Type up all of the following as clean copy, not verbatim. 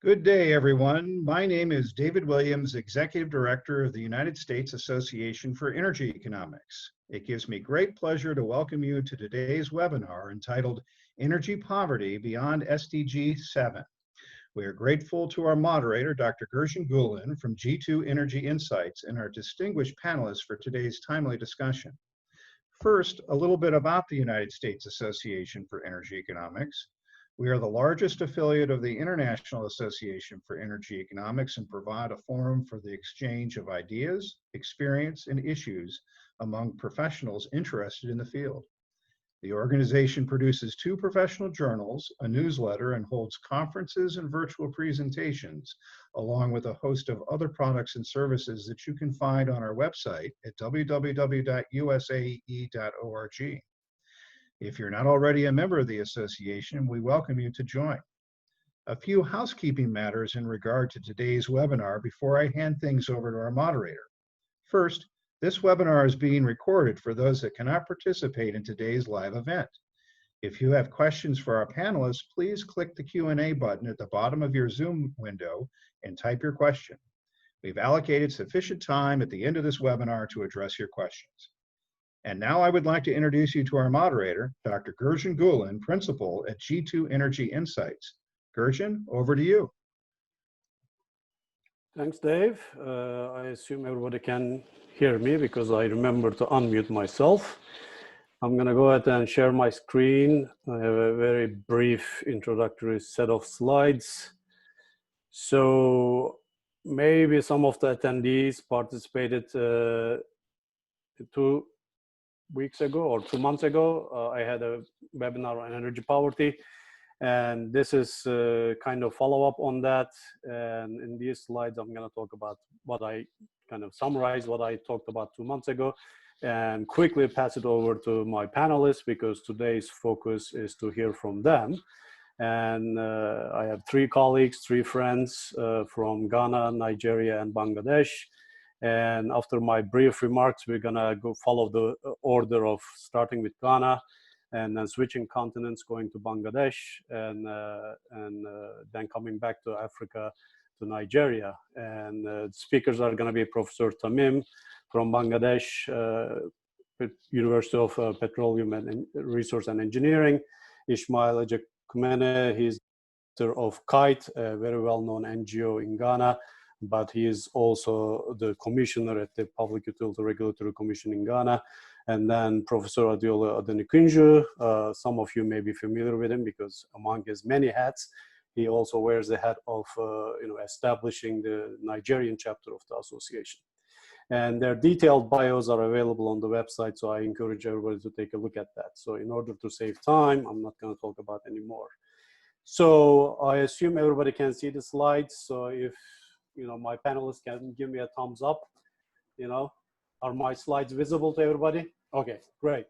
Good day, everyone. My name is David Williams, Executive Director of the United States Association for Energy Economics. It gives me great pleasure to welcome you to today's webinar entitled Energy Poverty Beyond SDG 7. We are grateful to our moderator, Dr. Gürcan Gülen from G2 Energy Insights, and our distinguished panelists for today's timely discussion. First, a little bit about the United States Association for Energy Economics. We are the largest affiliate of the International Association for Energy Economics and provide a forum for the exchange of ideas, experience, and issues among professionals interested in the field. The organization produces 2 professional journals, a newsletter, and holds conferences and virtual presentations, along with a host of other products and services that you can find on our website at www.usae.org. If you're not already a member of the association, we welcome you to join. A few housekeeping matters in regard to today's webinar before I hand things over to our moderator. First, this webinar is being recorded for those that cannot participate in today's live event. If you have questions for our panelists, please click the Q&A button at the bottom of your Zoom window and type your question. We've allocated sufficient time at the end of this webinar to address your questions. And now I would like to introduce you to our moderator, Dr. Gürcan Gülen, Principal at G2 Energy Insights. Gürcan, over to you. Thanks, Dave. I assume everybody can hear me because I remember to unmute myself. I'm going to go ahead and share my screen. I have a very brief introductory set of slides. So maybe some of the attendees participated 2 weeks ago or 2 months ago. I had a webinar on energy poverty, and this is kind of follow-up on that. And in these slides, I'm going to talk about what I kind of summarize what I talked about 2 months ago, and quickly pass it over to my panelists because today's focus is to hear from them. And I have 3 colleagues, 3 friends from Ghana, Nigeria, and Bangladesh. And after my brief remarks, we're gonna go follow the order of starting with Ghana and then switching continents, going to Bangladesh, and then coming back to Africa, to Nigeria. And speakers are gonna be Professor Tamim from Bangladesh, University of Petroleum and Resource and Engineering, Ismail Ejekumene, he's director of KITE, a very well-known NGO in Ghana, but he is also the commissioner at the Public Utility Regulatory Commission in Ghana. And then Professor Adiola Adenikunju, some of you may be familiar with him because among his many hats, he also wears the hat of establishing the Nigerian chapter of the association. And their detailed bios are available on the website, so I encourage everybody to take a look at that. So in order to save time, I'm not going to talk about anymore. So I assume everybody can see the slides. So if my panelists can give me a thumbs up. Are my slides visible to everybody? Okay, great.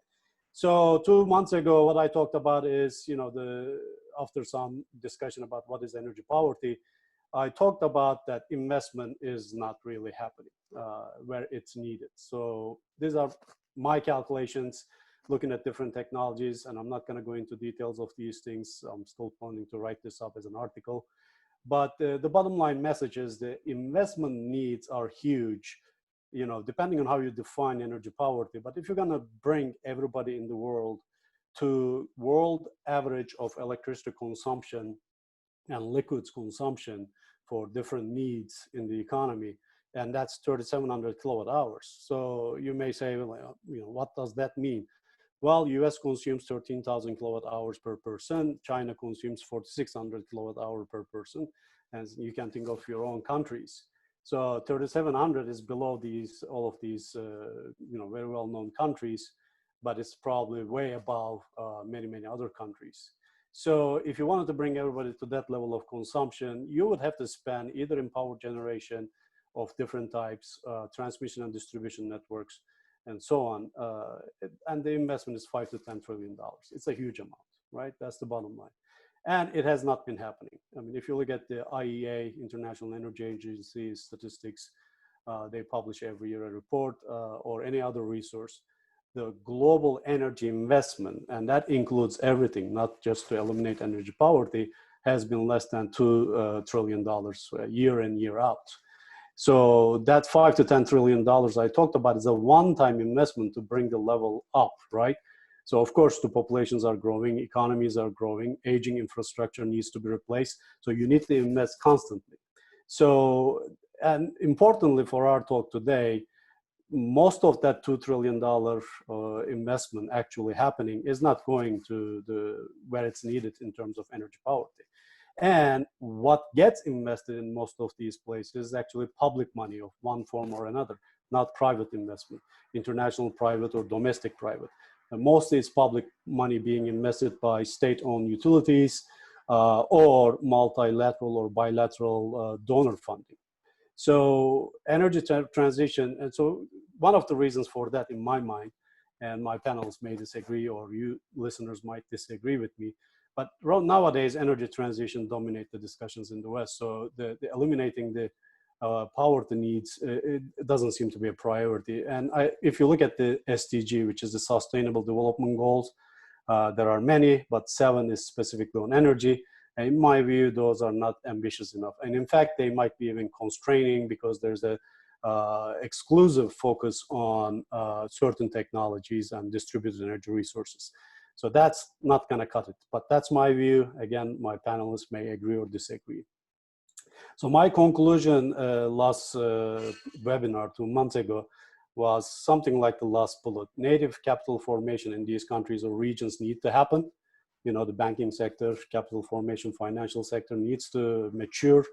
So 2 months ago, what I talked about is, after some discussion about what is energy poverty, I talked about that investment is not really happening where it's needed. So these are my calculations looking at different technologies, and I'm not going to go into details of these things. I'm still planning to write this up as an article. But the bottom line message is the investment needs are huge, depending on how you define energy poverty. But if you're going to bring everybody in the world to world average of electricity consumption and liquids consumption for different needs in the economy, and that's 3,700 kilowatt hours. So you may say, well, what does that mean? Well, US consumes 13,000 kilowatt hours per person. China consumes 4,600 kilowatt hours per person. And you can think of your own countries. So 3,700 is below all of these, very well-known countries, but it's probably way above many, many other countries. So if you wanted to bring everybody to that level of consumption, you would have to spend either in power generation of different types, transmission and distribution networks, and so on. And the investment is $5 to $10 trillion. It's a huge amount, right? That's the bottom line. And it has not been happening. I mean, if you look at the IEA, International Energy Agency statistics, they publish every year a report, or any other resource. The global energy investment, and that includes everything, not just to eliminate energy poverty, has been less than $2 trillion year in, year out. So that $5 to $10 trillion I talked about is a one-time investment to bring the level up, right? So of course, the populations are growing, economies are growing, aging infrastructure needs to be replaced. So you need to invest constantly. So, and importantly for our talk today, most of that $2 trillion investment actually happening is not going to where it's needed in terms of energy poverty. And what gets invested in most of these places is actually public money of one form or another, not private investment, international private or domestic private. And mostly it's public money being invested by state-owned utilities or multilateral or bilateral donor funding. So energy transition, and so one of the reasons for that in my mind, and my panelists may disagree or you listeners might disagree with me, but nowadays energy transition dominate the discussions in the West. So the eliminating the poverty needs, it doesn't seem to be a priority. And if you look at the SDG, which is the Sustainable Development Goals, there are many, but 7 is specifically on energy. And in my view, those are not ambitious enough. And in fact, they might be even constraining because there's a exclusive focus on certain technologies and distributed energy resources. So that's not gonna cut it, but that's my view. Again, my panelists may agree or disagree. So my conclusion last webinar 2 months ago was something like the last bullet. Native capital formation in these countries or regions need to happen. You know, the banking sector, capital formation, financial sector needs to mature,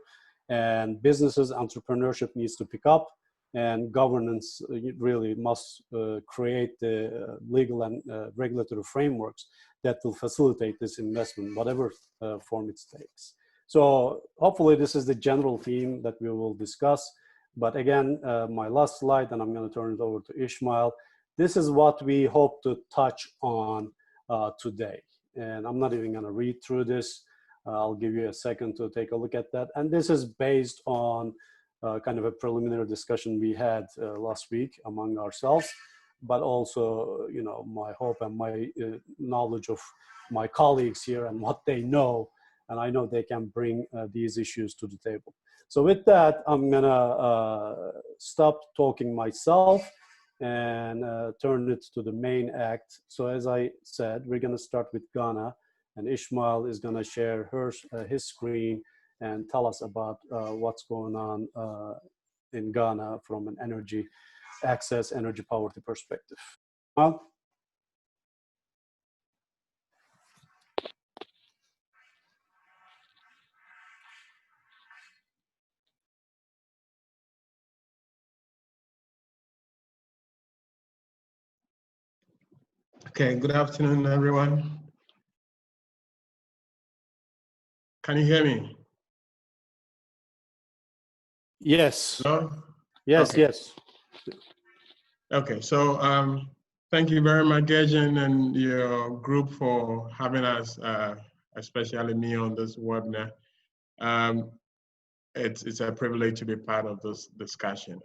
and businesses, entrepreneurship needs to pick up, and governance really must create the legal and regulatory frameworks that will facilitate this investment, whatever form it takes. So hopefully this is the general theme that we will discuss. But again, my last slide, and I'm going to turn it over to Ismail. This is what we hope to touch on today. And I'm not even going to read through this. I'll give you a second to take a look at that. And this is based on kind of a preliminary discussion we had last week among ourselves, but also, you know, my hope and my knowledge of my colleagues here and what they know. And I know they can bring these issues to the table. So with that, I'm going to stop talking myself and turn it to the main act. So as I said, we're going to start with Ghana, and Ismail is going to share his screen and tell us about what's going on in Ghana from an energy access, energy poverty perspective. Well, okay, good afternoon, everyone. Can you hear me? yes. Hello? Yes, okay. yes. Okay, so thank you very much, Gürcan, and your group for having us, especially me on this webinar. It's a privilege to be part of this discussion.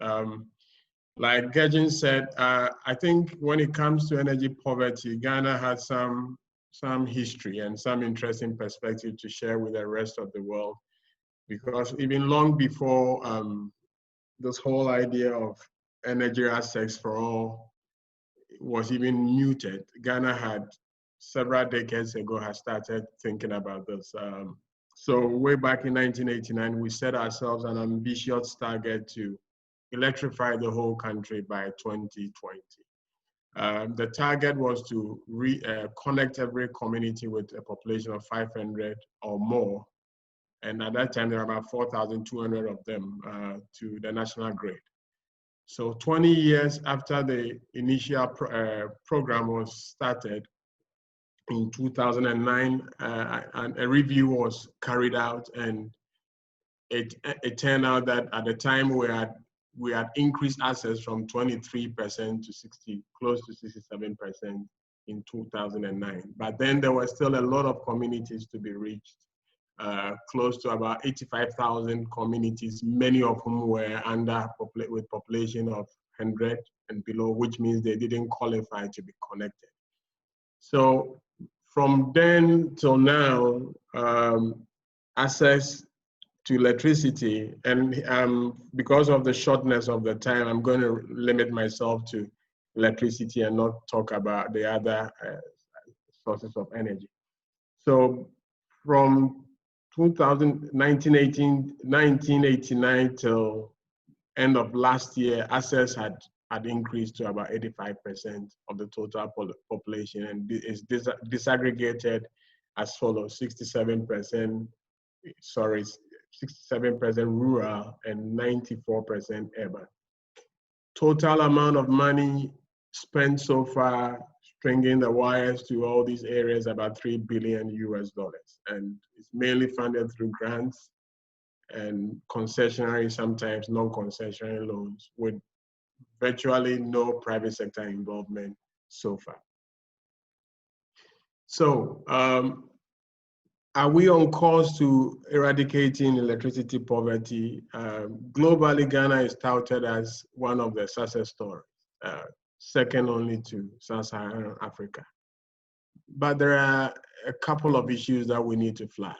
Like Gürcan said, I think when it comes to energy poverty, Ghana has some history and some interesting perspective to share with the rest of the world, because even long before this whole idea of energy access for all was even muted, Ghana had several decades ago has started thinking about this. So way back in 1989, we set ourselves an ambitious target to electrify the whole country by 2020. The target was to connect every community with a population of 500 or more. And at that time, there were about 4,200 of them to the national grid. So 20 years after the initial program was started, in 2009, and a review was carried out, and it turned out that at the time we had increased access from 23% to close to 67% in 2009. But then there were still a lot of communities to be reached, close to about 85,000 communities, many of whom were with population of 100 and below, which means they didn't qualify to be connected. So from then till now, access to electricity, and because of the shortness of the time, I'm going to limit myself to electricity and not talk about the other sources of energy. So from 1989 till end of last year, access had increased to about 85% of the total population, and is disaggregated as follows: 67% rural and 94% urban. Total amount of money spent so far stringing the wires to all these areas, about $3 billion US, and it's mainly funded through grants and concessionary, sometimes non-concessionary loans, with virtually no private sector involvement so far. So, are we on course to eradicating electricity poverty? Globally, Ghana is touted as one of the success stories, second only to Sub-Saharan Africa. But there are a couple of issues that we need to flag.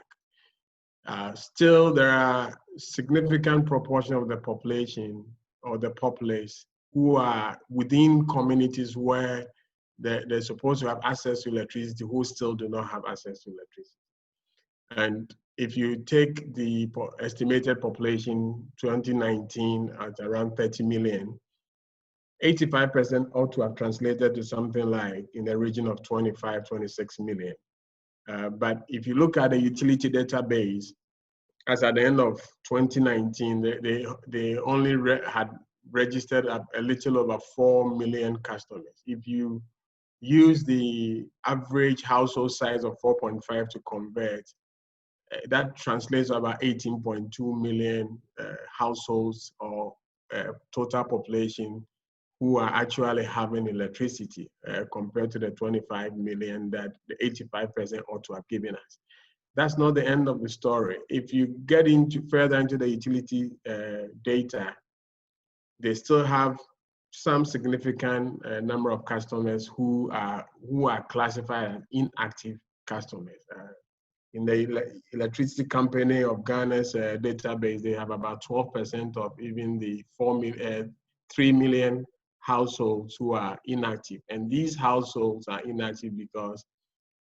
Still, there are significant proportion of the population or the populace who are within communities where they're supposed to have access to electricity, who still do not have access to electricity. And if you take the estimated population 2019 at around 30 million, 85% ought to have translated to something like in the region of 25, 26 million. But if you look at the utility database, as at the end of 2019, they only had registered a little over 4 million customers. If you use the average household size of 4.5 to convert, that translates to about 18.2 million households or total population who are actually having electricity compared to the 25 million that the 85% ought to have given us. That's not the end of the story. If you get further into the utility data, they still have some significant number of customers who are classified as inactive customers. In the Electricity Company of Ghana's database, they have about 12% of even the 3 million households who are inactive. And these households are inactive because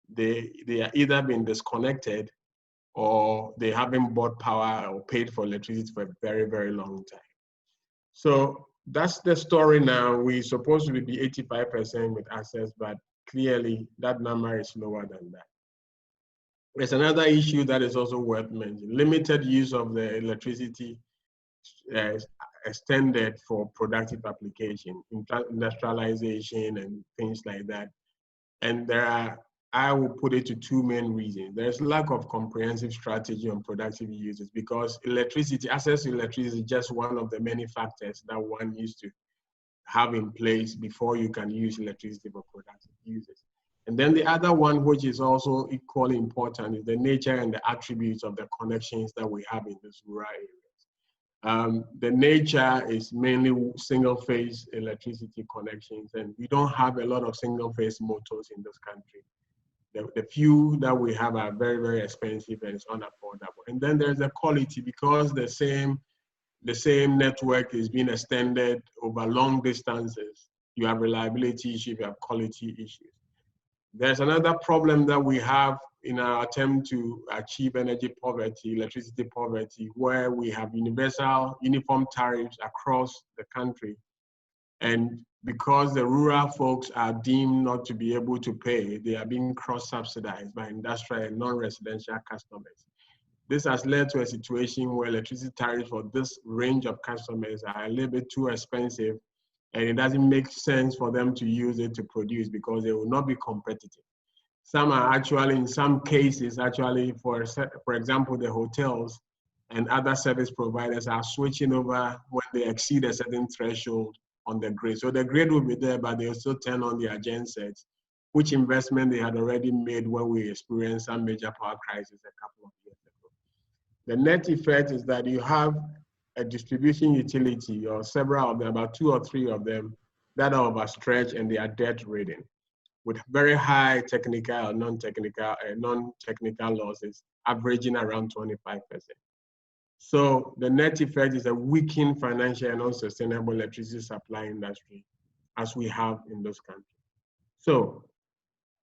they are either been disconnected or they haven't bought power or paid for electricity for a very, very long time. So that's the story now. We're supposed to be 85% with access, but clearly that number is lower than that. There's another issue that is also worth mentioning: limited use of the electricity extended for productive application, industrialization and things like that. And I will put it to two main reasons. There's lack of comprehensive strategy on productive uses, because access to electricity is just one of the many factors that one needs to have in place before you can use electricity for productive uses. And then the other one, which is also equally important, is the nature and the attributes of the connections that we have in these rural areas. The nature is mainly single-phase electricity connections, and we don't have a lot of single-phase motors in this country. The few that we have are very, very expensive and it's unaffordable. And then there's the quality, because the same network is being extended over long distances. You have reliability issues, you have quality issues. There's another problem that we have in our attempt to achieve energy poverty, electricity poverty, where we have uniform tariffs across the country. And because the rural folks are deemed not to be able to pay, they are being cross-subsidized by industrial and non-residential customers. This has led to a situation where electricity tariffs for this range of customers are a little bit too expensive, and it doesn't make sense for them to use it to produce because they will not be competitive. Some are actually, in some cases, actually, for example, the hotels and other service providers are switching over when they exceed a certain threshold on the grid. So the grid will be there, but they'll still turn on their gensets, which investment they had already made when we experienced some major power crisis a couple of years ago. The net effect is that you have a distribution utility, or several of them, about 2 or 3 of them, that are overstretched and they are debt-ridden. with very high technical or non-technical losses, averaging around 25%. So the net effect is a weakened financial and unsustainable electricity supply industry, as we have in those countries. So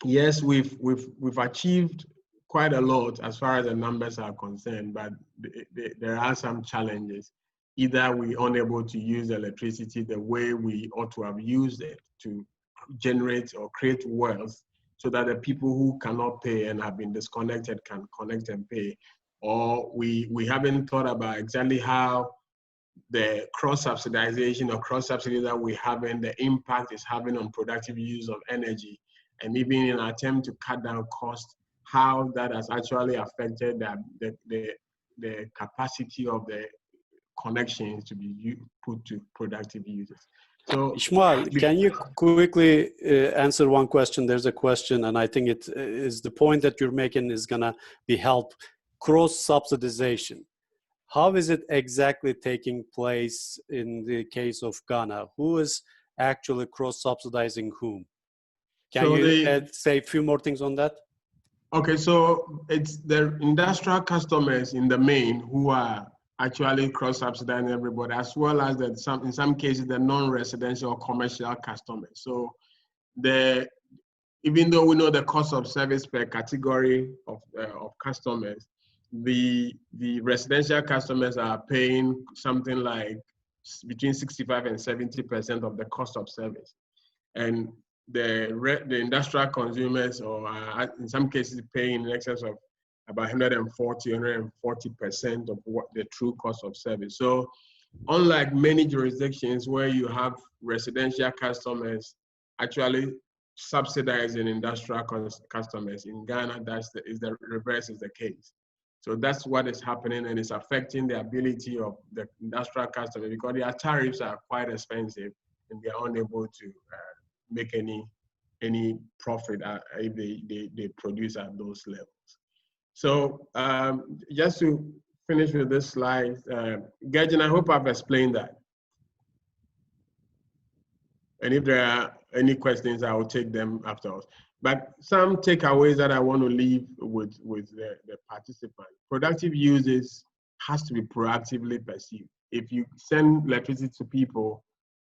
yes, we've achieved quite a lot as far as the numbers are concerned, but there are some challenges. Either we're unable to use electricity the way we ought to have used it to generate or create wealth, so that the people who cannot pay and have been disconnected can connect and pay, or we haven't thought about exactly how the cross-subsidization or cross-subsidy that we have and the impact is having on productive use of energy, and even in an attempt to cut down costs, how that has actually affected the capacity of the connections to be put to productive users. So, Ismail, can you quickly answer one question? There's a question, and I think it is the point that you're making is going to be helped. Cross-subsidization. How is it exactly taking place in the case of Ghana? Who is actually cross-subsidizing whom? Can you say a few more things on that? Okay, so it's the industrial customers in the main who are actually cross-subsidizing everybody, as well as in some cases the non-residential or commercial customers. So even though we know the cost of service per category of customers, the residential customers are paying something like between 65 and 70% of the cost of service, and the industrial consumers, or in some cases, paying in excess of about 140% of what the true cost of service. So, unlike many jurisdictions where you have residential customers actually subsidizing industrial customers, in Ghana, the reverse is the case. So that's what is happening, and it's affecting the ability of the industrial customer, because their tariffs are quite expensive and they are unable to make any profit if they produce at those levels. So just to finish with this slide, Gürcan, I hope I've explained that. And if there are any questions, I will take them afterwards. But some takeaways that I want to leave with the participants. Productive uses has to be proactively pursued. If you send electricity to people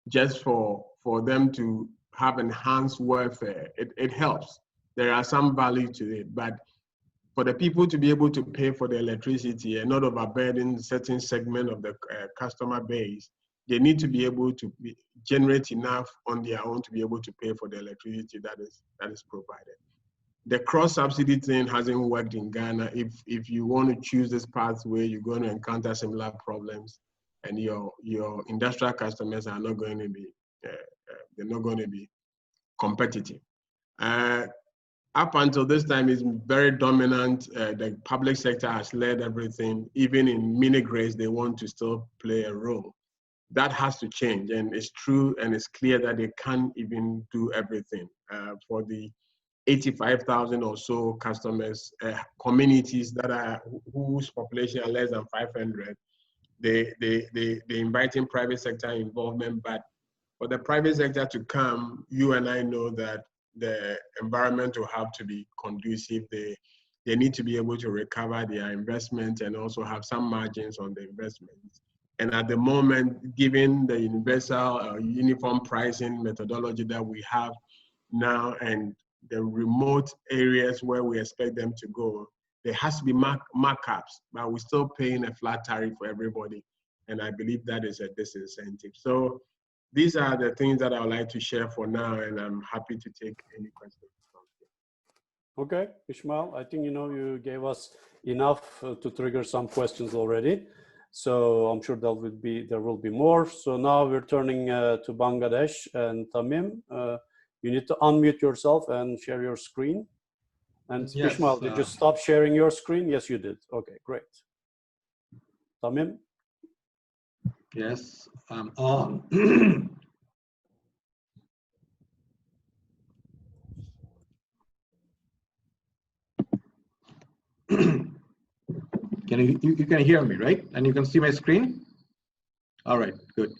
just for them to have enhanced welfare, it helps. There are some value to it, but for the people to be able to pay for the electricity and not overburden a certain segment of the customer base, they need to be able to generate enough on their own to be able to pay for the electricity that is provided. The cross-subsidy thing hasn't worked in Ghana. If you want to choose this pathway, you're going to encounter similar problems, and your industrial customers are not going to be they're not going to be competitive. Up until this time, it's very dominant. The public sector has led everything. Even in mini grids, they want to still play a role. That has to change, and it's true, and it's clear that they can't even do everything. For the 85,000 or so customers, communities that are whose population are less than 500, they inviting private sector involvement. But for the private sector to come, you and I know that the environment will have to be conducive. They need to be able to recover their investment and also have some margins on the investments. And at the moment, given the universal uniform pricing methodology that we have now and the remote areas where we expect them to go, there has to be markups, but we're still paying a flat tariff for everybody. And I believe that is a disincentive. So these are the things that I would like to share for now, and I'm happy to take any questions. Okay, Ismail, I think you gave us enough to trigger some questions already. So I'm sure there will be more. So now we're turning to Bangladesh, and Tamim, you need to unmute yourself and share your screen. And yes, Ismail, did you stop sharing your screen? Yes, you did. Okay, great. Tamim? Yes, I'm on. You can hear me, right? And you can see my screen? All right, good.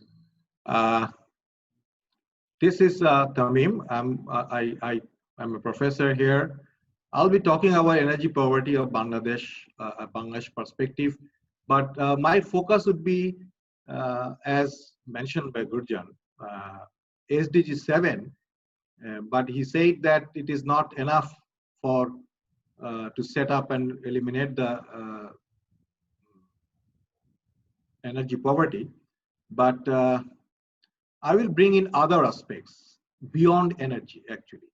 This is Tamim. I I'm a professor here. I'll be talking about energy poverty of Bangladesh, a Bangladesh perspective. But my focus would be, as mentioned by Gürcan, SDG 7. But he said that it is not enough for to set up and eliminate the energy poverty. But I will bring in other aspects beyond energy, actually,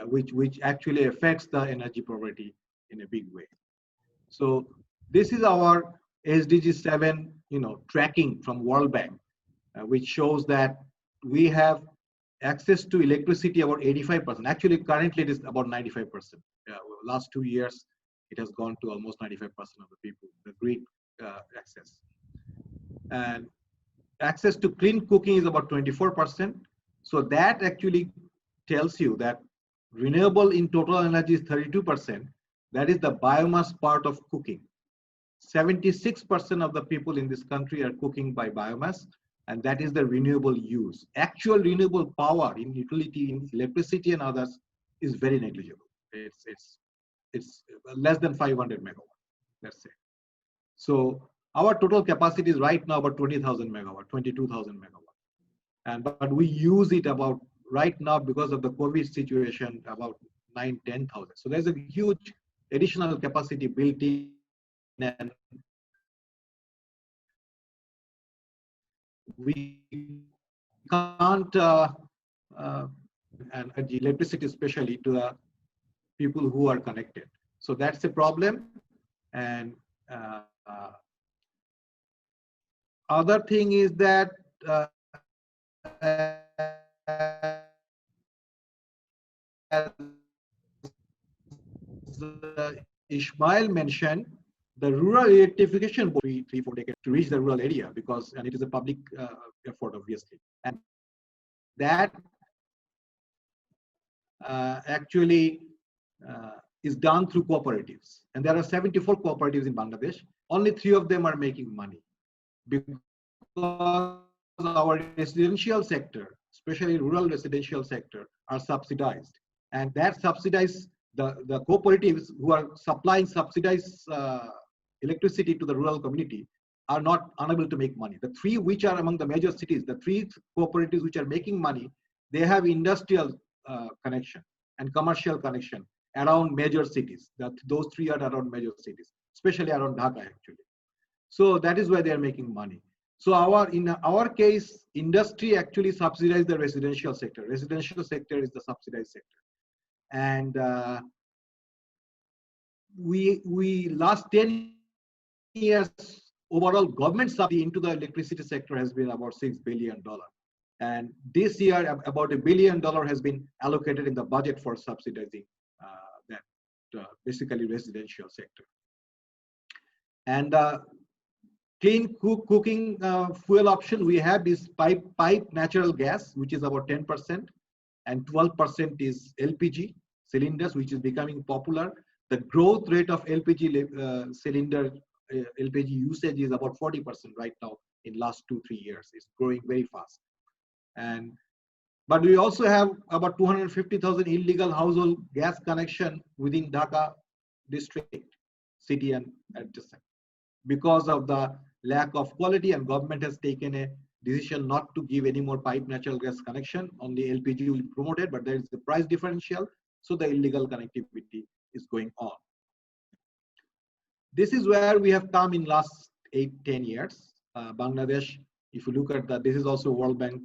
which actually affects the energy poverty in a big way. So this is our SDG 7, tracking from World Bank, which shows that we have access to electricity about 85%. Actually, currently it is about 95%. Last 2 years, it has gone to almost 95% of the people, the grid access. And access to clean cooking is about 24%. So that actually tells you that renewable in total energy is 32%. That is the biomass part of cooking. 76% of the people in this country are cooking by biomass, and that is the renewable use. Actual renewable power in utility, in electricity and others is very negligible. It's less than 500 megawatt, let's say. So our total capacity is right now about 20,000 megawatt, 22,000 megawatt. But we use it about right now because of the COVID situation about 9,000-10,000. So there's a huge additional capacity built in, and we can't and electricity especially to the people who are connected. So that's a problem. And other thing is that as Ismail mentioned, the rural electrification 3-4 decades to reach the rural area, and it is a public effort, obviously, and that actually is done through cooperatives, and there are 74 cooperatives in Bangladesh. Only 3 of them are making money because our residential sector, especially rural residential sector, are subsidized, and that subsidized the cooperatives who are supplying subsidized electricity to the rural community are not unable to make money. The 3 which are among the major cities, the 3 cooperatives which are making money, they have industrial connection and commercial connection around major cities. Those 3 are around major cities, especially around Dhaka actually. So that is why they are making money. So in our case, industry actually subsidizes the residential sector. Residential sector is the subsidized sector. And we last 10 years, overall government subsidy into the electricity sector has been about $6 billion. And this year, about $1 billion has been allocated in the budget for subsidizing that basically residential sector. And clean cooking fuel option, we have this pipe natural gas, which is about 10%, and 12% is LPG cylinders, which is becoming popular. The growth rate of LPG cylinder, LPG usage is about 40% right now in last 2-3 years. It's growing very fast. But we also have about 250,000 illegal household gas connection within Dhaka district, city and adjacent, because of the lack of quality, and government has taken a decision not to give any more pipe natural gas connection. Only LPG will be promoted, but there is the price differential, so the illegal connectivity is going on. This is where we have come in last 8-10 years. Bangladesh, if you look at that, this is also World Bank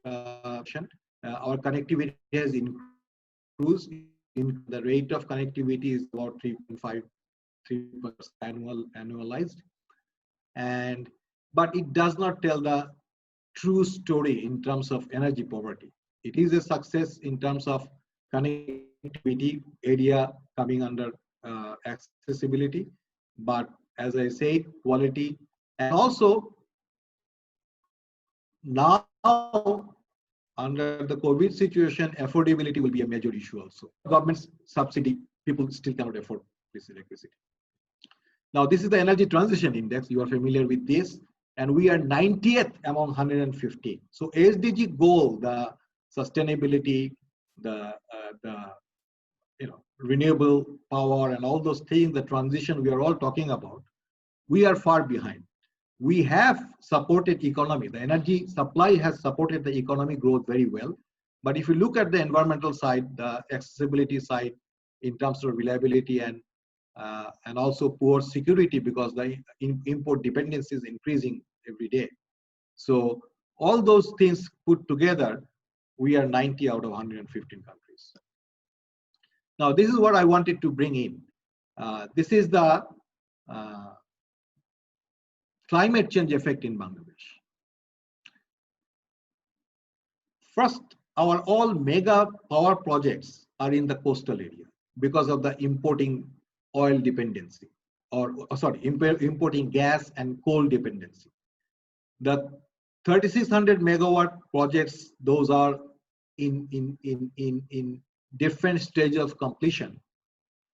option. Our connectivity has increased. The rate of connectivity is about 3.53% annualized, but it does not tell the true story in terms of energy poverty. It is a success in terms of connectivity area coming under accessibility, but as I said, quality, and also now under the COVID situation, affordability will be a major issue also. Government's subsidy, people still cannot afford this electricity. Now, this is the energy transition index. You are familiar with this, and we are 90th among 150. So SDG goal, the sustainability, the renewable power and all those things, the transition we are all talking about, we are far behind. We have supported economy. The energy supply has supported the economic growth very well. But if you look at the environmental side, the accessibility side, in terms of reliability and also poor security, because the import dependency is increasing every day. So all those things put together, we are 90 out of 115 countries. Now, this is what I wanted to bring in. This is the climate change effect in Bangladesh. First, our all mega power projects are in the coastal area because of the importing oil dependency, or importing gas and coal dependency. The 3,600 megawatt projects, those are in different stages of completion,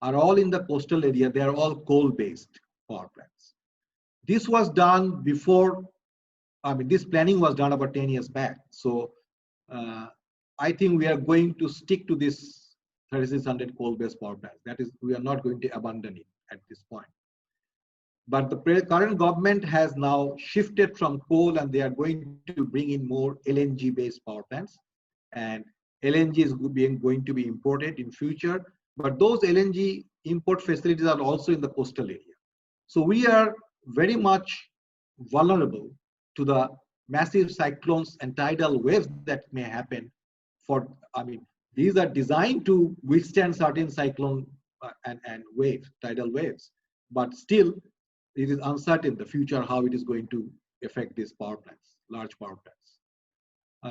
are all in the coastal area. They are all coal-based power plants. This was done before, this planning was done about 10 years back. So I think we are going to stick to this 3,600 coal-based power plants. That is, we are not going to abandon it at this point. But the current government has now shifted from coal, and they are going to bring in more LNG-based power plants. And LNG is going to be imported in future. But those LNG import facilities are also in the coastal area. So we are very much vulnerable to the massive cyclones and tidal waves that may happen. These are designed to withstand certain cyclone and waves, tidal waves. But still, it is uncertain the future how it is going to affect these power plants, large power plants.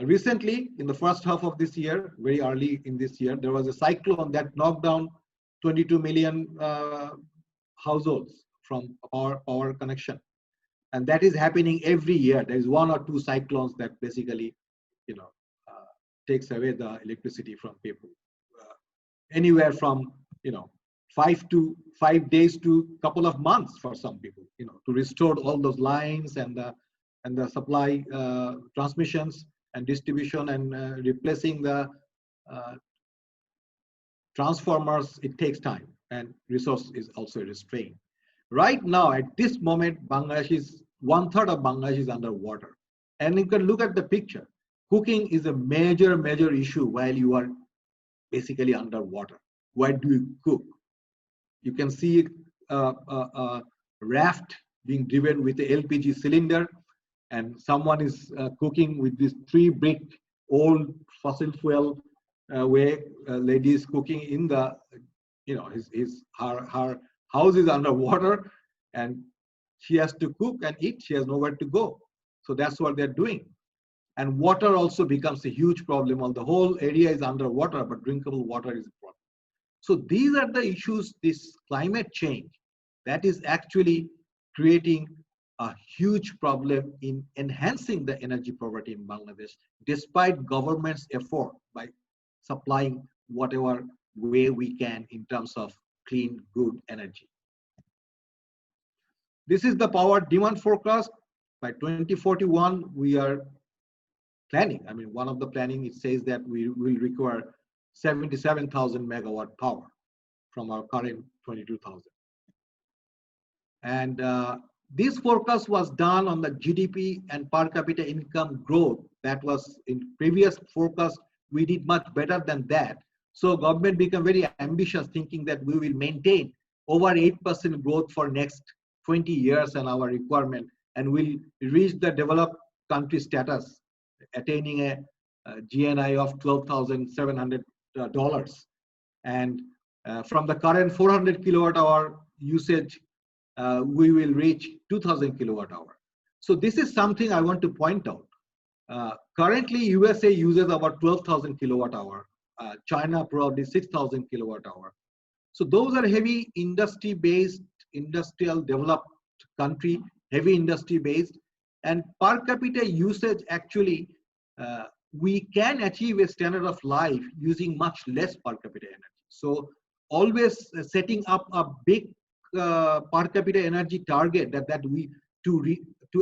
Recently, in the first half of this year, very early in this year, there was a cyclone that knocked down 22 million households from power connection. And that is happening every year. There is one or two cyclones that basically, takes away the electricity from people. Anywhere from, 5 days to a couple of months for some people, to restore all those lines and the supply transmissions and distribution and replacing the transformers. It takes time, and resource is also restrained. Right now, at this moment, Bangladesh is 1/3 of Bangladesh is underwater. And you can look at the picture. Cooking is a major issue while you are basically underwater. Where do you cook? You can see a raft being driven with the LPG cylinder, and someone is cooking with this 3-brick old fossil fuel way. Lady is cooking in the, her house is underwater, and she has to cook and eat. She has nowhere to go. So that's what they're doing. And water also becomes a huge problem. Well, the whole area is underwater, but drinkable water is a problem. So these are the issues, this climate change, that is actually creating a huge problem in enhancing the energy poverty in Bangladesh, despite government's effort by supplying whatever way we can in terms of clean, good energy. This is the power demand forecast. By 2041, we are planning. One of the planning, it says that we will require 77,000 megawatt power from our current 22,000. And this forecast was done on the GDP and per capita income growth. That was in previous forecast, we did much better than that. So government became very ambitious, thinking that we will maintain over 8% growth for next 20 years and our requirement, and will reach the developed country status, attaining a GNI of $12,700. And from the current 400 kilowatt hour usage, we will reach 2,000 kilowatt hour. So this is something I want to point out. Currently, USA uses about 12,000 kilowatt hour. China probably 6,000 kilowatt hour. So those are heavy industry-based, industrial developed country, heavy industry-based, and per capita usage actually, we can achieve a standard of life using much less per capita energy. So always setting up a big per capita energy target that we to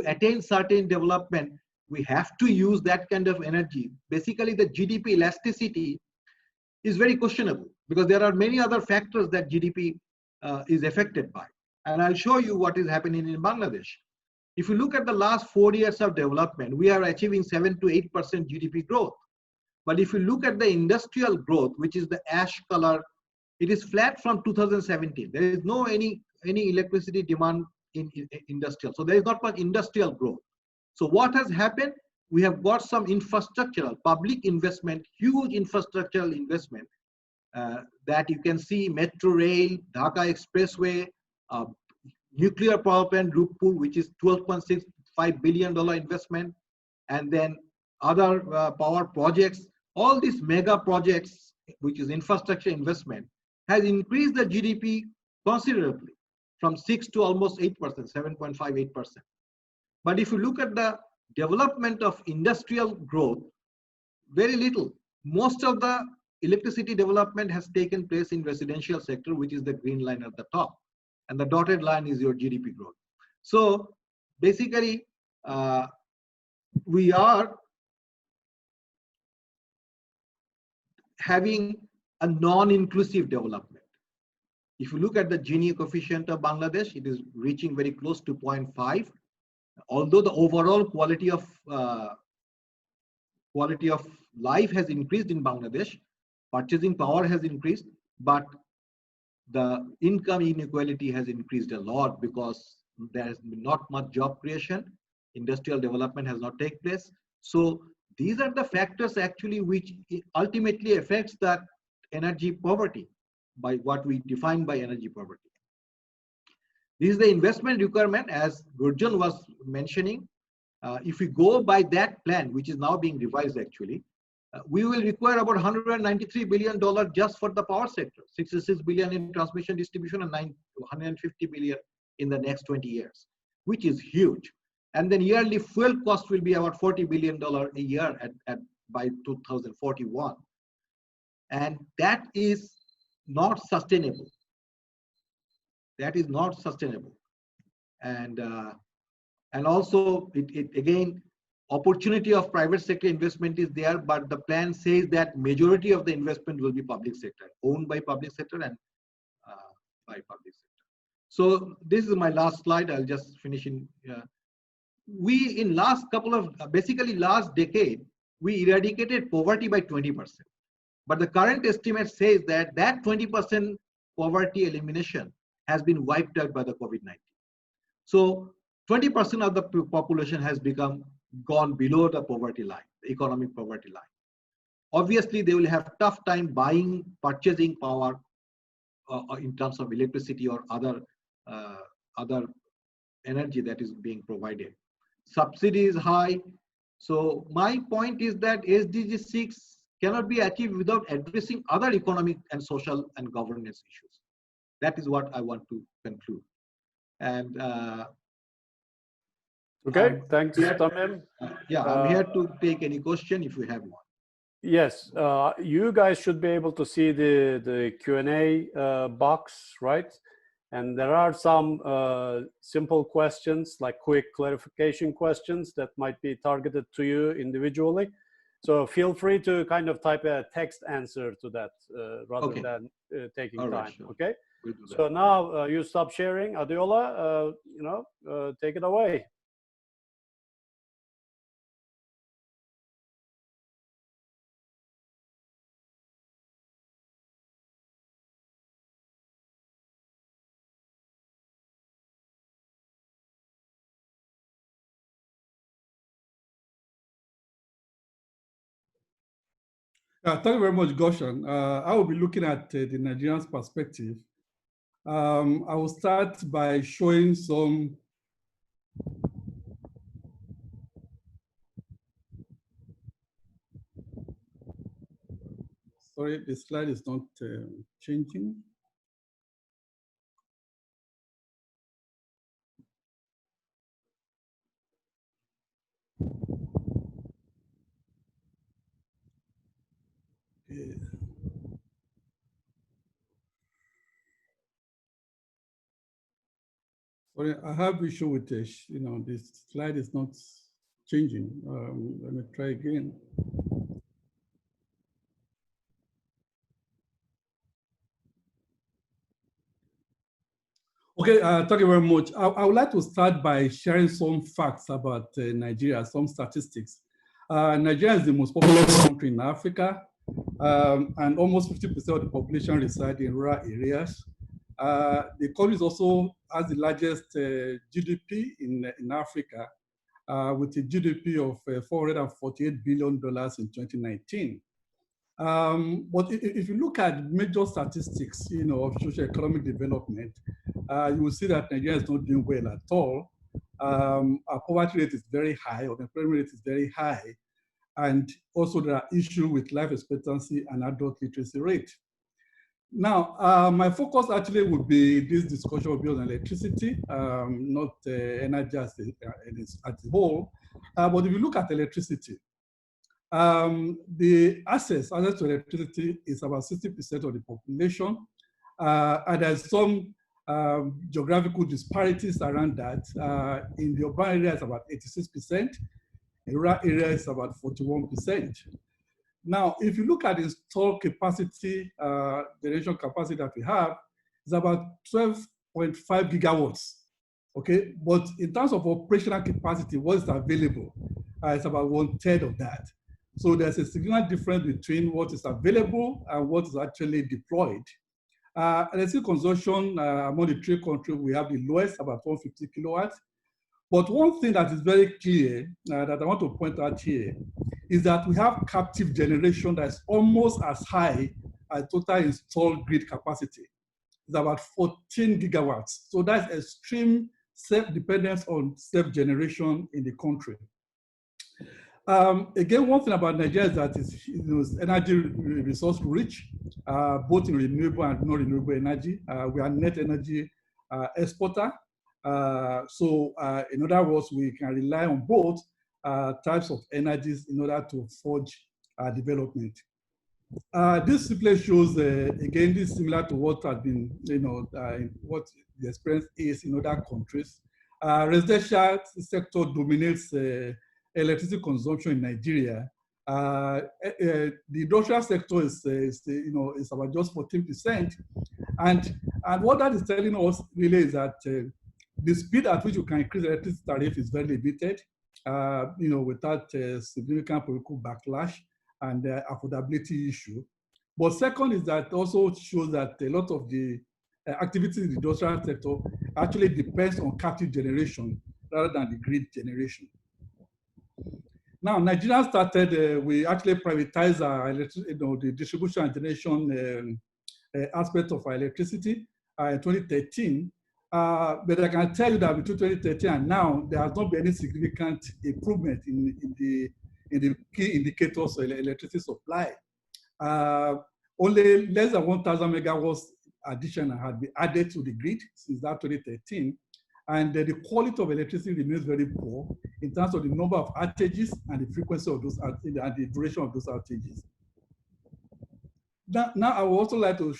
attain certain development, we have to use that kind of energy. Basically, the GDP elasticity is very questionable. because there are many other factors that GDP is affected by. And I'll show you what is happening in Bangladesh. If you look at the last 4 years of development, we are achieving 7 to 8% GDP growth. But if you look at the industrial growth, which is the ash color, it is flat from 2017. There is no any electricity demand in industrial. So there is not much industrial growth. So what has happened? We have got some infrastructural, public investment, huge infrastructural investment that you can see: metro rail, Dhaka Expressway, nuclear power plant Rupur, which is $12.65 billion investment, and then other power projects. All these mega projects, which is infrastructure investment, has increased the GDP considerably from 6 to almost 8%, 7.58%. But if you look at the development of industrial growth, very little. Most of the electricity development has taken place in residential sector, which is the green line at the top, and the dotted line is your GDP growth. So basically, we are having a non-inclusive development. If you look at the Gini coefficient of Bangladesh, it is reaching very close to 0.5. Although the overall quality of life has increased in Bangladesh, purchasing power has increased, but the income inequality has increased a lot because there has been not much job creation, industrial development has not taken place. So these are the factors actually which ultimately affects that energy poverty, by what we define by energy poverty. This is the investment requirement, as Gürcan was mentioning. If we go by that plan, which is now being revised actually, we will require about $193 billion just for the power sector, 66 billion in transmission distribution, and 150 billion in the next 20 years, which is huge. And then yearly fuel cost will be about $40 billion a year by 2041. And that is not sustainable. That is not sustainable. And also, it again, opportunity of private sector investment is there, but the plan says that majority of the investment will be public sector, owned by public sector and by public sector. So this is my last slide. I'll just finish in. We in last couple of, basically last decade, we eradicated poverty by 20%. But the current estimate says that that 20% poverty elimination has been wiped out by the COVID-19. So 20% of the population has gone below the poverty line, the economic poverty line. Obviously, they will have tough time purchasing power in terms of electricity or other energy that is being provided. Subsidy is high. So my point is that SDG 6 cannot be achieved without addressing other economic and social and governance issues. That is what I want to conclude. And okay, thanks, Tamim. Yeah, I'm here to take any question if you have one. Yes, you guys should be able to see the Q&A box, right? And there are some simple questions, like quick clarification questions that might be targeted to you individually. So feel free to kind of type a text answer to that rather than taking time, sure. Okay? So now you stop sharing. Adiola, take it away. Thank you very much, Gürcan. I will be looking at the Nigerian's perspective. I will start by showing some sorry, the slide is not changing. Sorry, I have issue with this. This slide is not changing. Let me try again. Okay, thank you very much. I would like to start by sharing some facts about Nigeria, some statistics. Nigeria is the most populous country in Africa, and almost 50% of the population reside in rural areas. The country also has the largest GDP in Africa, with a GDP of $448 billion in 2019. But if you look at major statistics, of socio-economic development, you will see that Nigeria is not doing well at all. Our poverty rate is very high, unemployment rate is very high, and also there are issues with life expectancy and adult literacy rate. Now, my focus actually would be, this discussion will be on electricity, not energy as a whole. But if you look at electricity, the access to electricity is about 60% of the population. And there's some geographical disparities around that. In the urban area, it's about 86%. In rural area, it's about 41%. Now, if you look at the installed capacity, generation capacity that we have, it's about 12.5 gigawatts, okay? But in terms of operational capacity, what is available, it's about 1/3 of that. So there's a significant difference between what is available and what is actually deployed. Electricity consumption among the three countries, we have the lowest, about 150 kilowatts. But one thing that is very clear that I want to point out here is that we have captive generation that's almost as high as total installed grid capacity. It's about 14 gigawatts. So that's extreme self-dependence on self-generation in the country. Again, one thing about Nigeria is that it's energy resource rich, both in renewable and non-renewable energy. We are net energy exporter. So in other words, we can rely on both types of energies in order to forge development. This simply shows, again, this is similar to what has been, what the experience is in other countries. Residential sector dominates electricity consumption in Nigeria. The industrial sector is about just 14%. And what that is telling us really is that the speed at which you can increase electricity tariff is very limited, without significant political backlash and affordability issue. But second is that also shows that a lot of the activities in the industrial sector actually depends on captive generation rather than the grid generation. Now, Nigeria started, we actually privatized our the distribution and generation aspect of our electricity in 2013. But I can tell you that between 2013 and now, there has not been any significant improvement in the key indicators of electricity supply. Only less than 1,000 megawatts additional had been added to the grid since that 2013. And the quality of electricity remains very poor in terms of the number of outages and the frequency of those and the duration of those outages. Now I would also like to,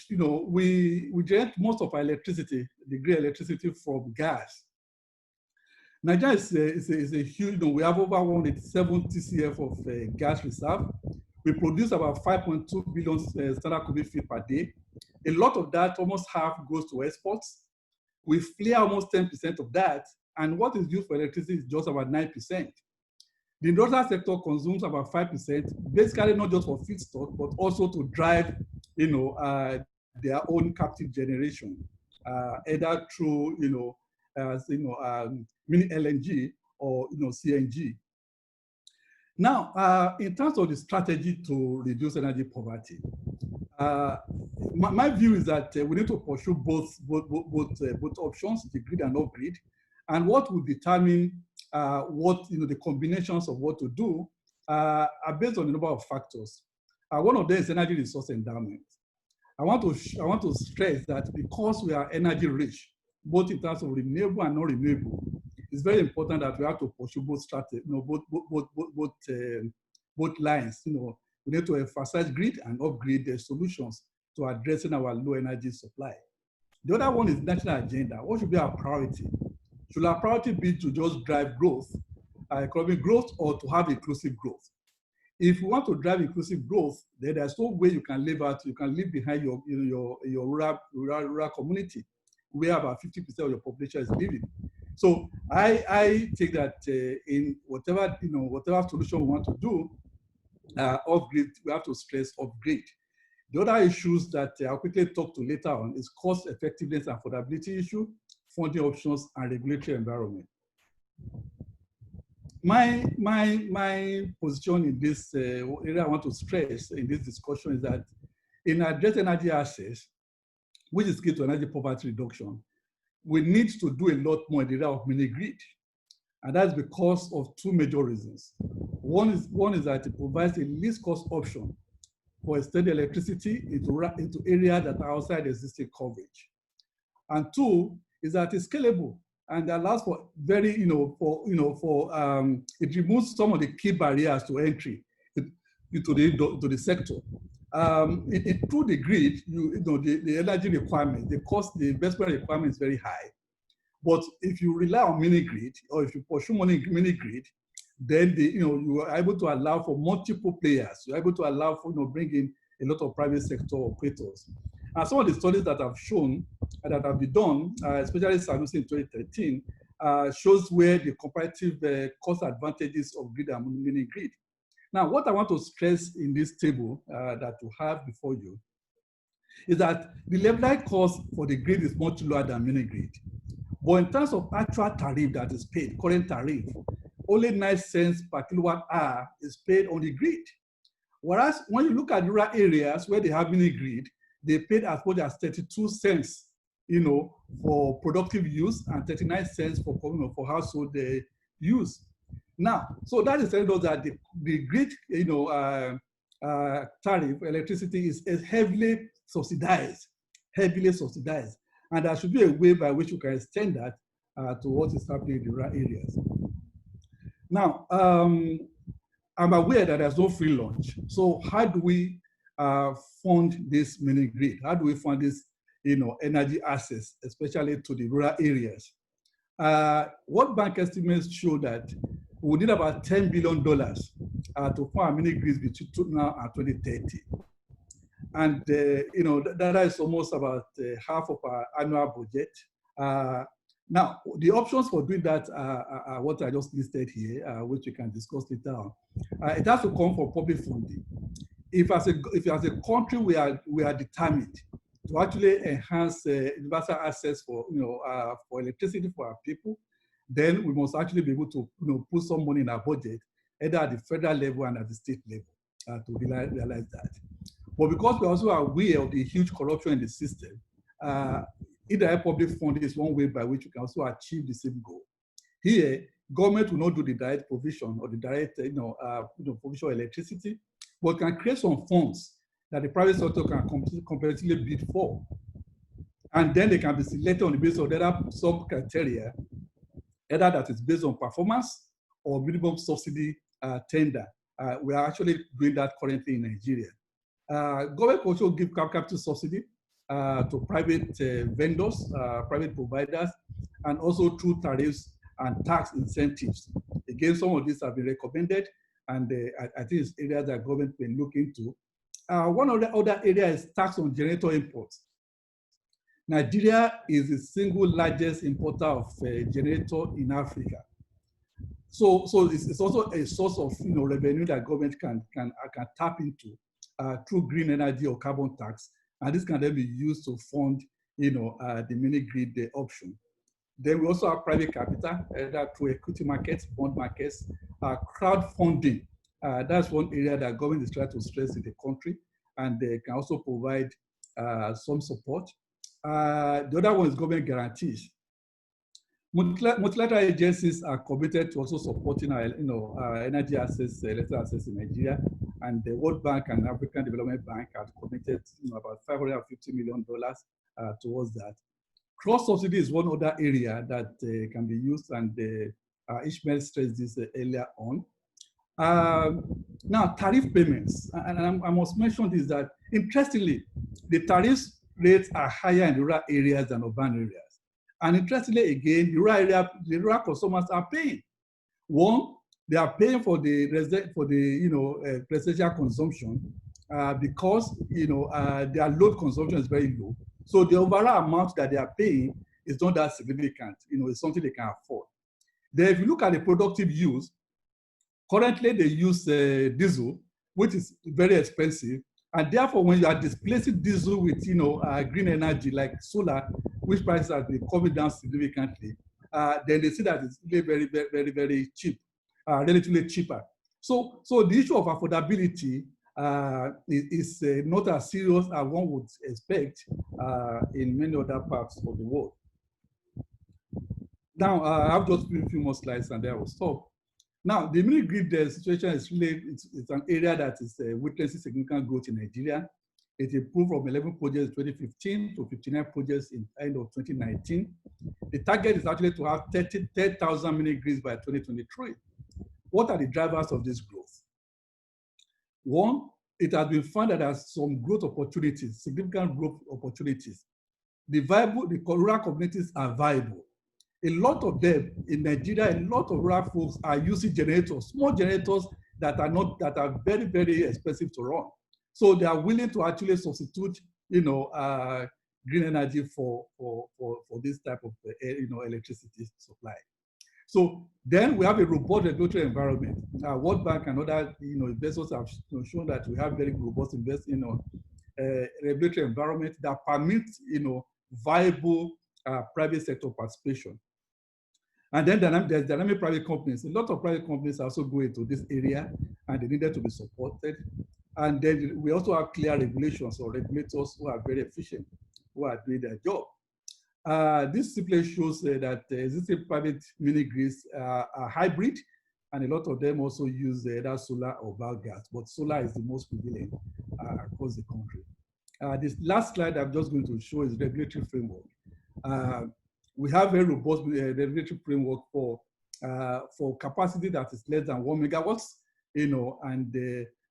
we generate most of our electricity, the grid electricity, from gas. Nigeria is a huge, we have over 187 TCF of gas reserve. We produce about 5.2 billion standard cubic feet per day. A lot of that, almost half, goes to exports. We flare almost 10% of that, and what is used for electricity is just about 9%. The industrial sector consumes about 5%, basically not just for feedstock, but also to drive, their own captive generation, either through, mini LNG or CNG. Now, in terms of the strategy to reduce energy poverty, my view is that we need to pursue both options, the grid and off-grid, and what will determine the combinations of what to do are based on a number of factors. One of them is energy resource endowment. I want to stress that because we are energy rich, both in terms of renewable and non-renewable, it's very important that we have to pursue both strategies, both lines. We need to emphasize grid and off-grid solutions to addressing our low energy supply. The other one is national agenda. What should be our priority? Should our priority be to just drive growth, economic growth, or to have inclusive growth? If you want to drive inclusive growth, then there's no way you can live behind your rural community. where about 50% of your population is living. So I think that in whatever solution we want to do, off-grid, we have to stress off-grid. The other issues that I'll quickly talk to later on is cost effectiveness and affordability issue, funding options, and regulatory environment. My position in this area I want to stress in this discussion is that in address energy access, which is key to energy poverty reduction, we need to do a lot more in the area of mini-grid. And that's because of two major reasons. One is that it provides a least cost option for extending electricity into areas that are outside existing coverage. And two is that it's scalable and allows for very, it removes some of the key barriers to entry into the sector. Through the grid, the energy requirement, the investment requirement is very high. But if you rely on mini-grid, or if you pursue mini-grid, then you are able to allow for multiple players. You're able to allow for bring in a lot of private sector operators. And some of the studies that have shown that have been done, especially Sanusi in 2013, shows where the comparative cost advantages of grid and mini-grid. Now, what I want to stress in this table that you have before you is that the levelized cost for the grid is much lower than mini-grid. But in terms of actual tariff that is paid, current tariff, only 9 cents per kilowatt hour is paid on the grid. Whereas when you look at rural areas where they have mini-grid, they paid as much as 32 cents, for productive use and 39 cents for household use. Now, so that is telling us that the grid, tariff, electricity is heavily subsidized. And there should be a way by which you can extend that to what is happening in the rural areas. Now, I'm aware that there's no free lunch. So how do we fund this mini-grid? How do we fund this energy access, especially to the rural areas? World Bank estimates show that we need about $10 billion to fund mini-grids between now and 2030. And that is almost about half of our annual budget. Now, the options for doing that are what I just listed here, which we can discuss later on. It has to come from public funding. If as a country we are determined to actually enhance universal access for electricity for our people, then we must actually be able to put some money in our budget, either at the federal level and at the state level, to realize that. But because we also are aware of the huge corruption in the system, indirect public funding is one way by which we can also achieve the same goal. Here, government will not do the direct provision or the direct provision of electricity, but can create some funds that the private sector can competitively bid for. And then they can be selected on the basis of some criteria, either that is based on performance or minimum subsidy tender. We are actually doing that currently in Nigeria. Government also give capital subsidy to private vendors, private providers, and also through tariffs and tax incentives. Again, some of these have been recommended, and I think it's areas that government can look into. One of the other areas is tax on generator imports. Nigeria is the single largest importer of generator in Africa. So it's also a source of revenue that government can tap into through green energy or carbon tax, and this can then be used to fund the mini-grid option. Then we also have private capital, either through equity markets, bond markets, crowdfunding. That's one area that government is trying to stress in the country, and they can also provide some support. The other one is government guarantees. Multilateral agencies are committed to also supporting our energy access, electric access in Nigeria, and the World Bank and African Development Bank have committed about $550 million towards that. Cross subsidy is one other area that can be used, and Ishmael stressed this earlier on. Now, tariff payments, and I must mention this, that interestingly, the tariff rates are higher in rural areas than urban areas. And interestingly, again, the rural consumers are paying. One, they are paying for the residential consumption because their load consumption is very low. So the overall amount that they are paying is not that significant. It's something they can afford. Then if you look at the productive use, currently they use diesel, which is very expensive. And therefore, when you are displacing diesel with green energy like solar, which prices have been coming down significantly, then they see that it's very, very, very, very cheap, relatively cheaper. So the issue of affordability is not as serious as one would expect in many other parts of the world. Now, I have just a few more slides and then I will stop. Now, the mini-grid situation is really, it's an area that is witnessing significant growth in Nigeria. It improved from 11 projects in 2015 to 59 projects in the end of 2019. The target is actually to have 30,000 mini-grids by 2023. What are the drivers of this growth? One, it has been found that there are some growth opportunities, significant growth opportunities. The rural communities are viable. A lot of them in Nigeria, a lot of rural folks are using generators, small generators that are very, very expensive to run. So they are willing to actually substitute, green energy for this type of, electricity supply. So then we have a robust regulatory environment. World Bank and other, investors have shown that we have very robust regulatory environment that permits, viable private sector participation. And then there's dynamic private companies. A lot of private companies also go into this area and they needed to be supported. And then we also have clear regulations or regulators who are very efficient, who are doing their job. This simply shows that existing private mini-grids are hybrid, and a lot of them also use either solar or biogas, but solar is the most prevalent across the country. This last slide I'm just going to show is regulatory framework. We have very robust regulatory framework for capacity that is less than 1 megawatts, and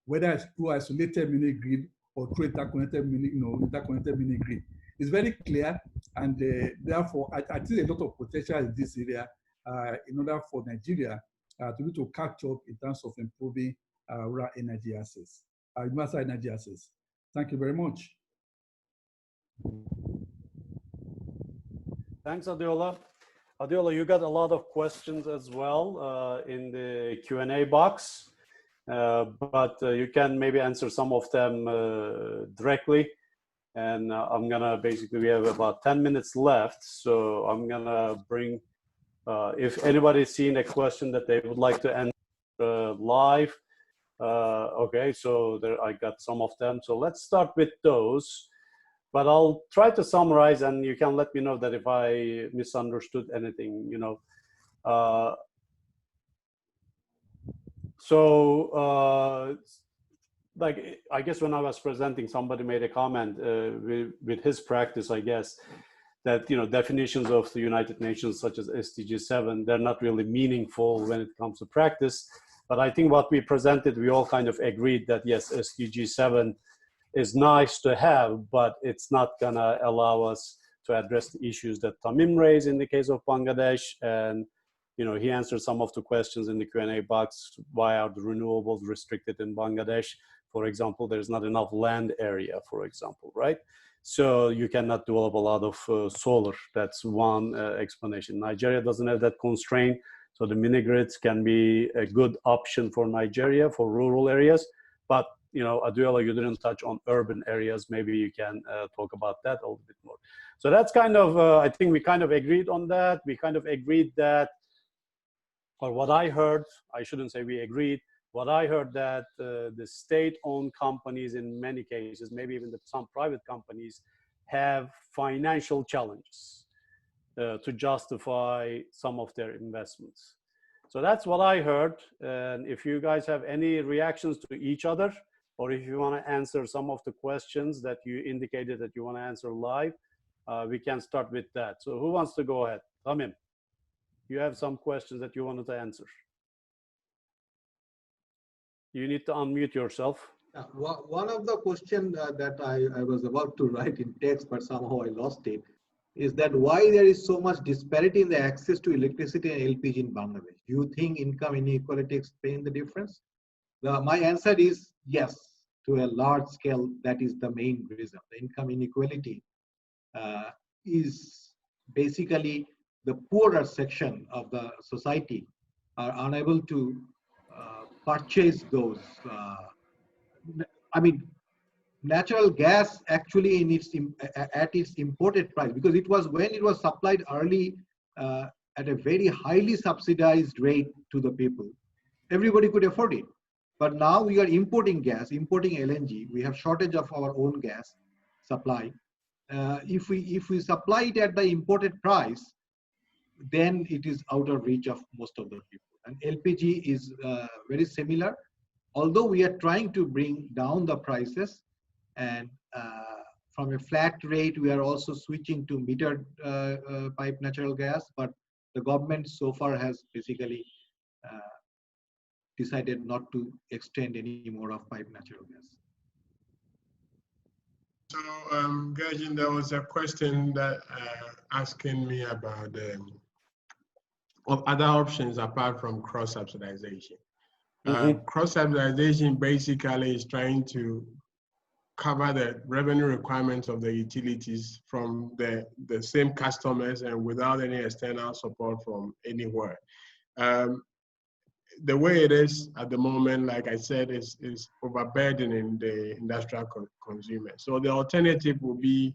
whether it's through isolated mini-grid or through interconnected mini-grid. It's very clear, and therefore, I think a lot of potential in this area in order for Nigeria to be able to catch up in terms of improving rural energy access, universal energy access. Thank you very much. Thanks, Adeola. Adeola, you got a lot of questions as well in the Q&A box, but you can maybe answer some of them directly. And I'm gonna we have about 10 minutes left, so I'm gonna bring, if anybody's seen a question that they would like to answer live. Okay, so I got some of them. So let's start with those. But I'll try to summarize, and you can let me know that if I misunderstood anything, like, I guess when I was presenting, somebody made a comment with his practice, I guess, that, definitions of the United Nations, such as SDG 7, they're not really meaningful when it comes to practice. But I think what we presented, we all kind of agreed that, yes, SDG 7 is nice to have, but it's not gonna allow us to address the issues that Tamim raised in the case of Bangladesh. And, he answered some of the questions in the Q&A box. Why are the renewables restricted in Bangladesh? For example, there's not enough land area, for example, right? So you cannot develop a lot of solar. That's one explanation. Nigeria doesn't have that constraint. So the mini-grids can be a good option for Nigeria, for rural areas. But Adeola, you didn't touch on urban areas. Maybe you can talk about that a little bit more. So that's kind of, I think we kind of agreed on that. We kind of agreed that, or what I heard, I shouldn't say we agreed, what I heard that the state-owned companies in many cases, maybe even some private companies, have financial challenges to justify some of their investments. So that's what I heard. And if you guys have any reactions to each other, or if you want to answer some of the questions that you indicated that you want to answer live, we can start with that. So who wants to go ahead? Tamim, you have some questions that you wanted to answer. You need to unmute yourself. One of the questions that I was about to write in text, but somehow I lost it, is that why there is so much disparity in the access to electricity and LPG in Bangladesh? Do you think income inequality explains the difference? My answer is yes, to a large scale, that is the main reason. The income inequality is basically the poorer section of the society are unable to purchase those. I mean, natural gas actually at its imported price, because it was when it was supplied early at a very highly subsidized rate to the people, everybody could afford it. But now we are importing gas, importing LNG. We have shortage of our own gas supply. If we supply it at the imported price, then it is out of reach of most of the people. And LPG is very similar. Although we are trying to bring down the prices, and from a flat rate, we are also switching to metered pipe natural gas, but the government so far has basically decided not to extend any more of pipe natural gas. So, Gürcan, there was a question that asking me about other options apart from cross-subsidization. Cross-subsidization basically is trying to cover the revenue requirements of the utilities from the same customers and without any external support from anywhere. The way it is at the moment, like I said, is overburdening the industrial consumer. So the alternative will be,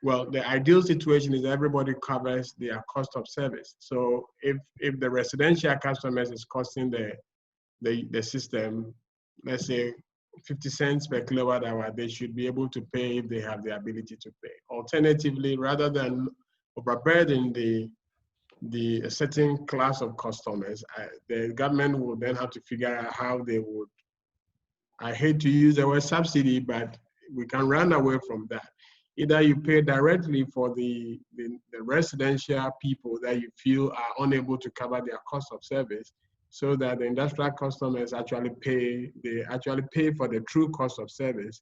well, the ideal situation is everybody covers their cost of service. So if the residential customers is costing the system, let's say 50 cents per kilowatt hour, they should be able to pay if they have the ability to pay. Alternatively, rather than overburden a certain class of customers, the government will then have to figure out how they would, I hate to use the word subsidy, but we can run away from that. Either you pay directly for the residential people that you feel are unable to cover their cost of service, so that the industrial customers actually pay for the true cost of service,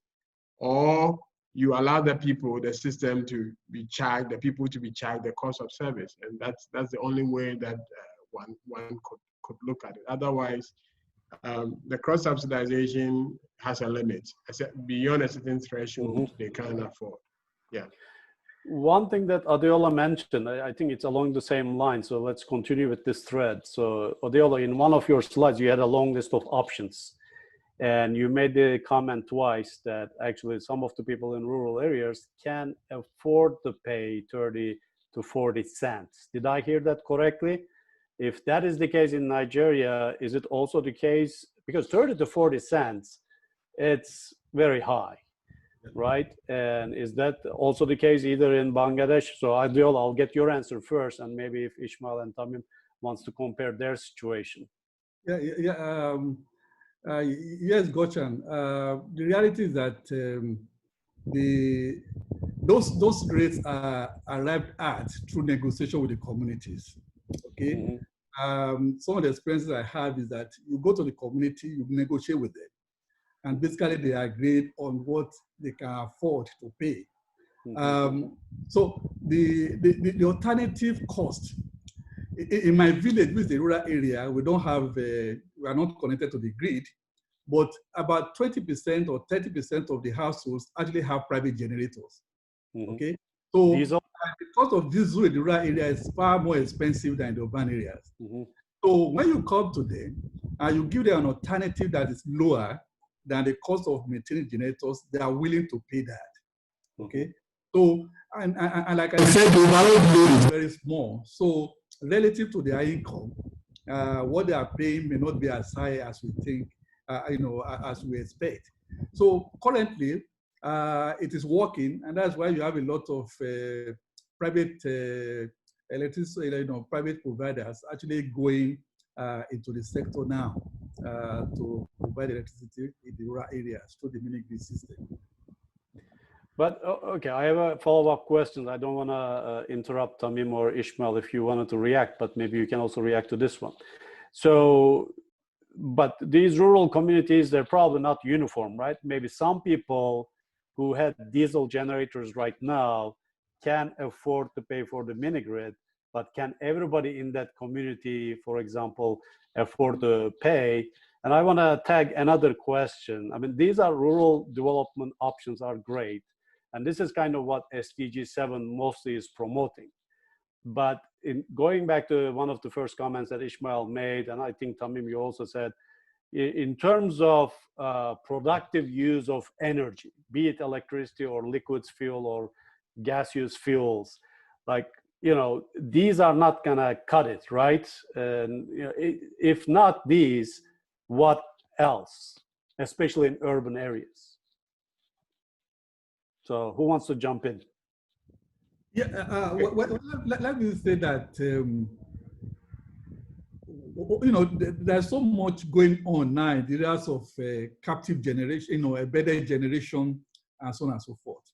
or you allow the system to be charged, the people to be charged the cost of service. And that's the only way that one could look at it. Otherwise, the cross-subsidization has a limit. Beyond a certain threshold, they can't afford. Yeah. One thing that Adeola mentioned, I think it's along the same line, so let's continue with this thread. So Adeola, in one of your slides, you had a long list of options. And you made the comment twice that actually some of the people in rural areas can afford to pay 30 to 40 cents. Did I hear that correctly? If that is the case in Nigeria, is it also the case? Because 30 to 40 cents, it's very high, right? And is that also the case either in Bangladesh? So Adeola, I'll get your answer first, and maybe if Ishmael and Tamim wants to compare their situation. Yes, Gürcan. The reality is that those rates are arrived at through negotiation with the communities. Okay. Some of the experiences I have is that you go to the community, you negotiate with them, and basically they agree on what they can afford to pay. So the alternative cost. In my village, which is the rural area, we don't have, we are not connected to the grid, but about 20% or 30% of the households actually have private generators. Okay, so the cost of diesel in the rural area is far more expensive than in the urban areas. So when you come to them and you give them an alternative that is lower than the cost of maintaining generators, they are willing to pay that. Okay, so and like I said, the overall load is very small. So relative to their income, what they are paying may not be as high as we think, as we expect. So currently, it is working, and that's why you have a lot of private electricity, private providers actually going into the sector now to provide electricity in the rural areas through the mini-grid system. But okay, I have a follow-up question. I don't want to interrupt Tamim or Ishmael if you wanted to react, but maybe you can also react to this one. So, but these rural communities, they're probably not uniform, right? Maybe some people who had diesel generators right now can afford to pay for the mini-grid, but can everybody in that community, for example, afford to pay? And I want to tag another question. I mean, these are rural development options are great. And this is kind of what SDG 7 mostly is promoting. But in going back to one of the first comments that Ismail made, and I think Tamim, you also said, in terms of productive use of energy, be it electricity or liquids fuel or gaseous fuels, like, you know, these are not gonna cut it, right? And you know, if not these, what else, especially in urban areas? So who wants to jump in? Yeah, let me say that, you know, there's so much going on now in the areas of captive generation, you know, a better generation, and so on and so forth.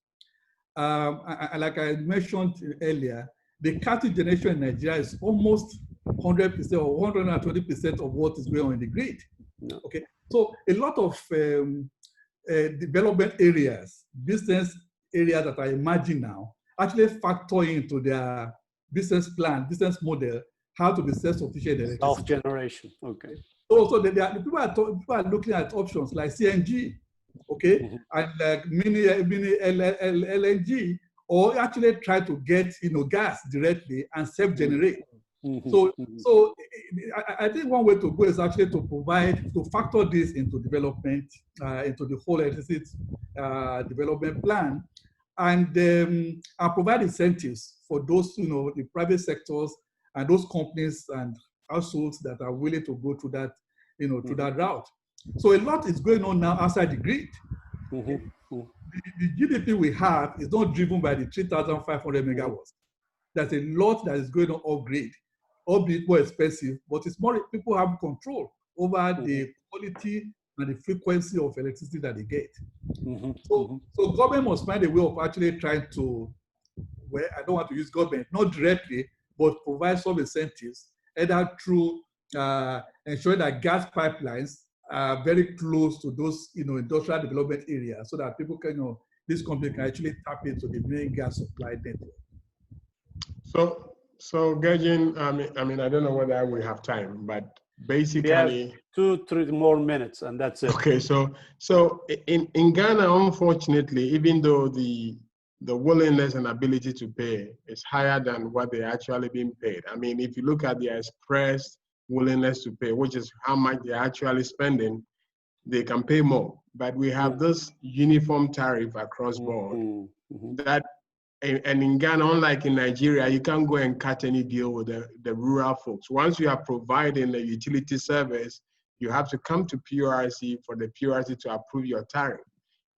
Like I mentioned earlier, the captive generation in Nigeria is almost 100% or 120% of what is going on in the grid. No. Okay, so a lot of development areas, business areas that I imagine now, actually factor into their business plan, business model, how to be self-sufficient in electricity. Self-generation, okay. So the people are looking at options like CNG, okay, Mm-hmm. and like mini LNG, or actually try to get, you know, gas directly and self-generate. Mm-hmm. So I think one way to go is actually to factor this into development, into the whole electricity development plan, and provide incentives for those, you know, the private sectors and those companies and households that are willing to go through that, you know, through that route. So a lot is going on now outside the grid. Mm-hmm. The GDP we have is not driven by the 3,500 megawatts. There's a lot that is going on off grid, albeit more expensive, but it's more people have control over the quality and the frequency of electricity that they get. So government must find a way of actually trying to, well, I don't want to use government, not directly, but provide some incentives, either through ensuring that gas pipelines are very close to those, you know, industrial development areas, so that people can, you know, this company can actually tap into the main gas supply network. So Gürcan, I mean, I don't know whether we have time, but basically, we have 2-3 more minutes, and that's it. Okay, so in Ghana, unfortunately, even though the willingness and ability to pay is higher than what they're actually being paid. I mean, if you look at their expressed willingness to pay, which is how much they're actually spending, they can pay more. But we have this uniform tariff across board that, and in Ghana, unlike in Nigeria, you can't go and cut any deal with the rural folks. Once you are providing a utility service, you have to come to PRC for the PRC to approve your tariff.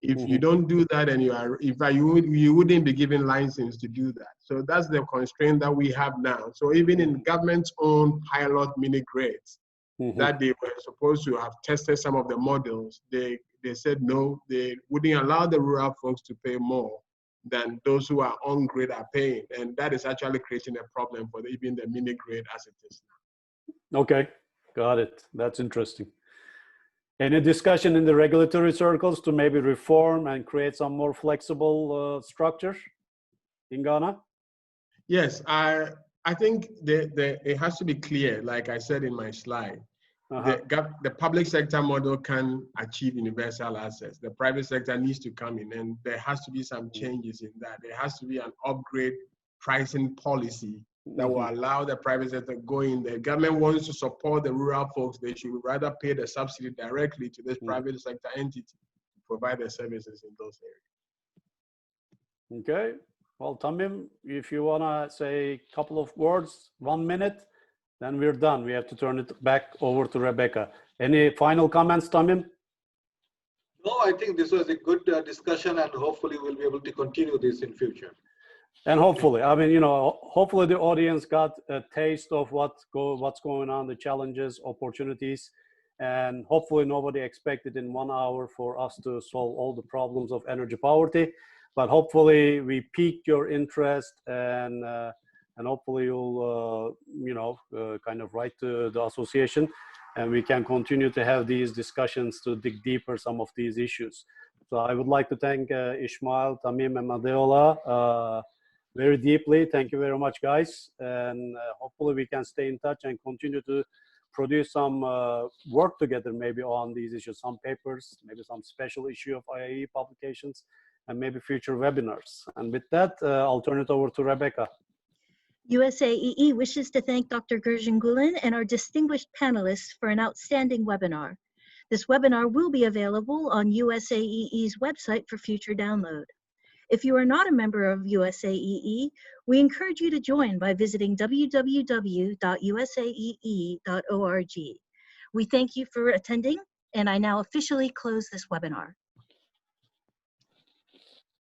If you don't do that, and you wouldn't be given license to do that. So that's the constraint that we have now. So even in government's own pilot mini grids that they were supposed to have tested some of the models, they said no, they wouldn't allow the rural folks to pay more than those who are on grid are paying. And that is actually creating a problem for even the mini grid as it is now. Okay, got it. That's interesting. Any discussion in the regulatory circles to maybe reform and create some more flexible structure in Ghana? Yes, I think it has to be clear, like I said in my slide. The public sector model can achieve universal access. The private sector needs to come in, and there has to be some changes in that. There has to be an upgrade pricing policy that will allow the private sector to go in. The government wants to support the rural folks. They should rather pay the subsidy directly to this private sector entity to provide the services in those areas. Okay. Well, Tamim, if you want to say a couple of words, 1 minute, then we're done. We have to turn it back over to Rebecca. Any final comments, Tamim? No, I think this was a good discussion, and hopefully we'll be able to continue this in future. And hopefully, I mean, you know, hopefully the audience got a taste of what's going on, the challenges, opportunities, and hopefully nobody expected in 1 hour for us to solve all the problems of energy poverty. But hopefully we piqued your interest, and hopefully you'll, you know, kind of write to the association, and we can continue to have these discussions to dig deeper some of these issues. So I would like to thank Ismail, Tamim, and Adeola very deeply. Thank you very much, guys. And hopefully we can stay in touch and continue to produce some work together, maybe on these issues, some papers, maybe some special issue of IAEA publications. and maybe future webinars. And with that, I'll turn it over to Rebecca. USAEE wishes to thank Dr. Gürcan Gülen and our distinguished panelists for an outstanding webinar. This webinar will be available on USAEE's website for future download. If you are not a member of USAEE, we encourage you to join by visiting www.usaee.org. We thank you for attending, and I now officially close this webinar.